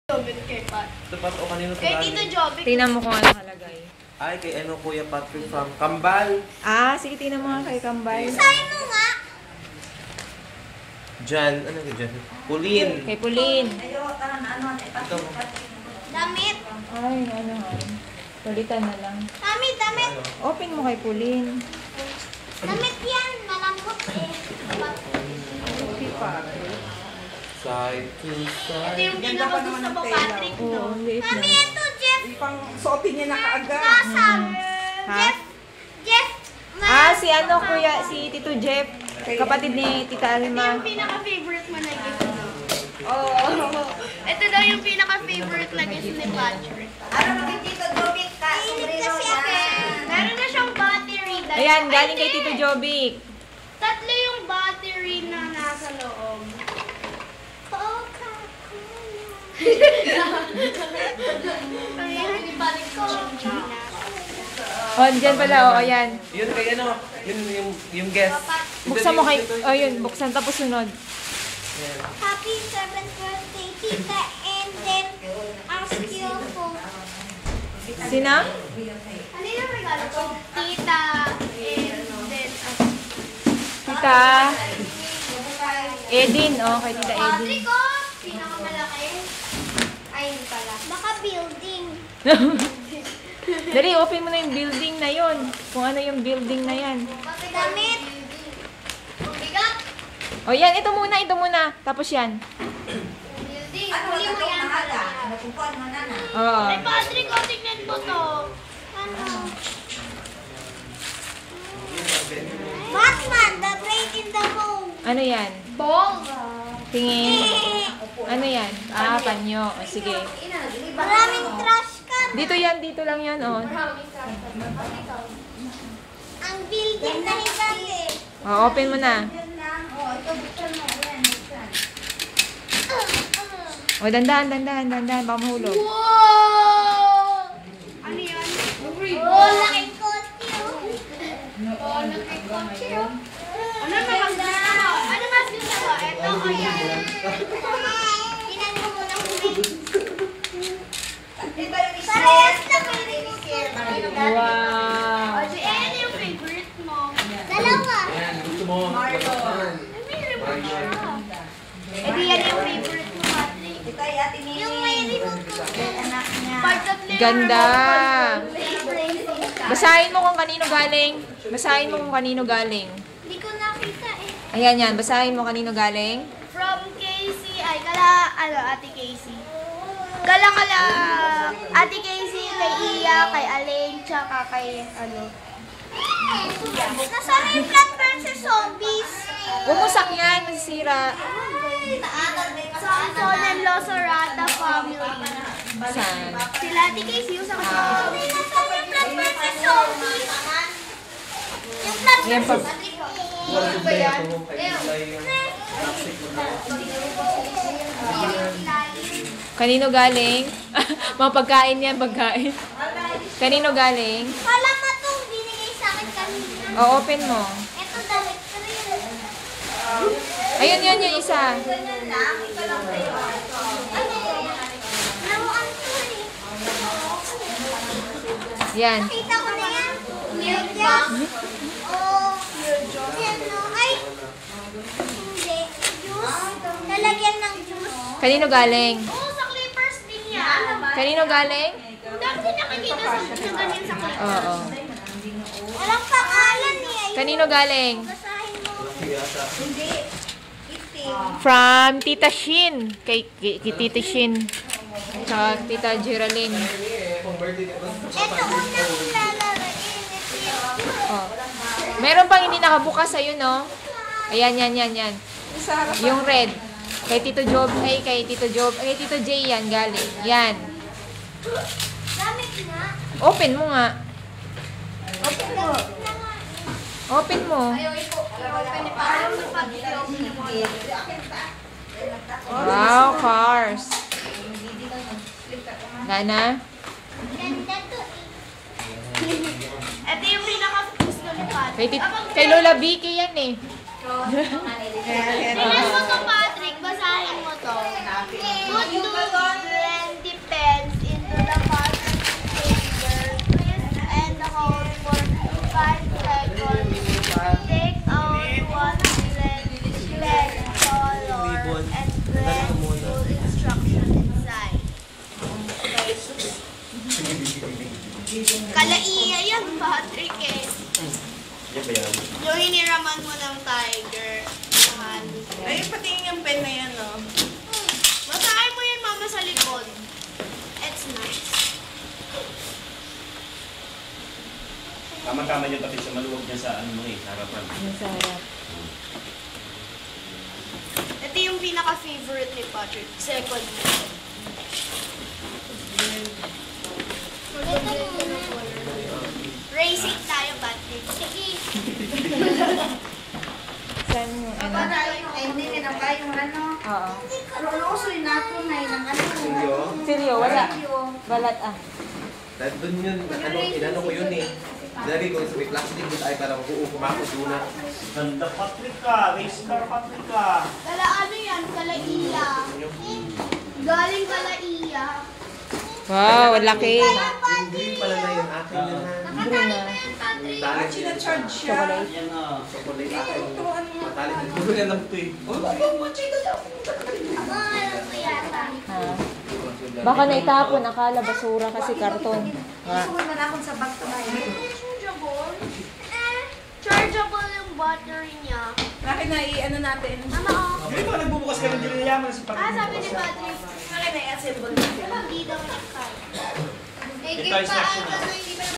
Jobit kay Pat. Ito Pat o kanino to? Kay Tito Jobit. Tingnan mo kung ano nakalagay. Ay, kay ano Kuya Patrick from Kambal. Sige, tingnan mo nga kay Kambal. Basahin mo nga. Jan, ano ka Jan? Pulin. Kay Pulin. Ito. Damit. Ay, ano nga. Palitan na lang. Damit. Open mo kay Pulin. Damit yan. Malambot eh. Side to side. Ito yung pinakagusto mo, Patrick, Oo, no? ang liit Mami, na. ito, Jeff. Pang suotin niya na kaagad. Nasam. Ha? Jeff. Si ano kuya, si Tito Jeff. Kapatid ni Tita Ito Alma. yung pinaka-favorite mo na gift. Oo. Ito daw yung pinaka-favorite na gift ni Patrick. Ano naman dito, Jobit ka? Init kasi ako. Meron na siyang battery. Ayan, galing kay Tito Jovic. Tatlo yung battery na nasa loob. Ayan, ibalik ko. Dyan pala, ayan. Yun kay ano, yung guest. Buksan mo kay, yun, buksan tapos sunod. Yan. Happy 7th birthday, Tita, and then ask you for... Sina? Ano yung regalo ko? Tita, and then Tita Edin, kay Tita Edin. Patrick ko, pinakamalaki. Ay, hindi pala. Baka building. Dali, open mo na yung building na yun. Kung ano yung building na yan. Damit. Bigat. Yan, ito muna. Tapos yan. Building. Ano, Huli mo yan pala. Napupuan mo na na. Oo. Ay, Patrick, tignan mo to. Ano? Batman, the break in the moon. Ano yan? Ball. Tingin. Ano yan? Panyo. Sige. Maraming trash can. Dito lang yan, Ang building na higante. open mo na. Ito, buksan mo. Ayan, buksan. Dandahan. Baka mahulog. Wow! Ano yan? Oh, laking kotse. Oh, laking kotse. Ano mas gusto mo? Ano mas gusto mo? Ito o yan? Tinan mo muna kung Ito yung isa. parehas na may remote. Wow. Ano yung favorite mo? Dalawa. Yan, gusto mo. Mario. Ay, may remote siya. Eh di yan yung favorite mo, Patrick. Ito ay ate Nini. Yung may remote ko. Anak niya. Part of the Ganda. favorite. Basahin mo kung kanino galing. Hindi ko nakita eh. Ayan yan. Basahin mo kanino galing. From Casey, Ate Casey. Kala, Ate Casey, kay Iya, kay Alain, tsaka kay, Nasaan yung Plant vs. Zombies? Bumusak yan. Masisira. Sa Anton Losorata family. Saan? Sila Ate Casey, yung sa Nasaan yung Plant vs. Zombies? Yung Plant Ayan pa. Ano ba yan? Kanino galing? Mga pagkain yan, pagkain. Kanino galing? Kala mo itong binigay sa akin kanina. Open mo. Ito damit. Ayun, yan yung isa. Ganyan lang. Ito lang sa'yo. Laruan to eh. Yan. Nakita ko na yan. Milk. Oh. Yan no. Ay. Hindi. Juice. Lalagyan ng juice. Kanino galing? Oo, sa Clippers din yan. Kanino galing? Dati nakikita sa ganyan sa Clippers. Oo. Walang pangalan eh. Ayun. Kanino galing? Basahin mo. Hindi. Itim. From Tita Shin. Kay Tita Shin. Tsaka Tita Geraldine. Ito unang lalarain. Meron pang hindi nakabukas sa'yo, no? Ayan. Yung red. Kay Tito J yan galing. Yan. Damit na. Open mo nga. Damit na nga. Open mo. Wow, cars. Nana? Ganda to eh. Ito yung pinaka-gusto ni Patrick. Kay Lola Vicky yan eh. Tingnan mo to, Patrick. Basahin mo to. Good to hiniraman mo ng tiger. Ay, pati yung pen na yan, no? Basahin mo yan, mama, sa likod. It's nice. Tama-tama yung kapit sa maluwag niya sa ano mo eh, sa harapan. Yung sa harap. Ito yung pinaka-favorite ni Patrick. Second. Racing tayo, Patrick. Sige. Saan yung ano? Para yung ending, yung kayong ano. Oo. Lulusoy nato na yun ang ano. Seryo, wala. Balat ah. Dahil doon yun, inano ko yun eh. Dari ko sa may plastic, ay parang kumakot doon na. Ganda Patrick ka, race car Patrick ka. Kala ano yan? Kala iya. Galing kala iya. Wow, ang laki. Yung green pala na yun, akin yun ha. Green na. Talent Kasi yan. na-charge siya. Chocolate. Yan na. Chocolate akin. Talent yun. Puro yan lang ito eh. Oh, Alam ko yata. Ah. Baka naitapon, akala basura kasi karton. Ah. Gusto mo na akong sa bag to na yun. Chargeable? Chargeable yung battery niya. Bakit na i-ano natin? Mama, oh. Hindi ba nagbubukas ka ng dinayaman sa Sabi ni Patrick. Bakit na i-assemble natin? Hindi daw niya kaya. Eh, Ito ay pa, section, ano, hindi pa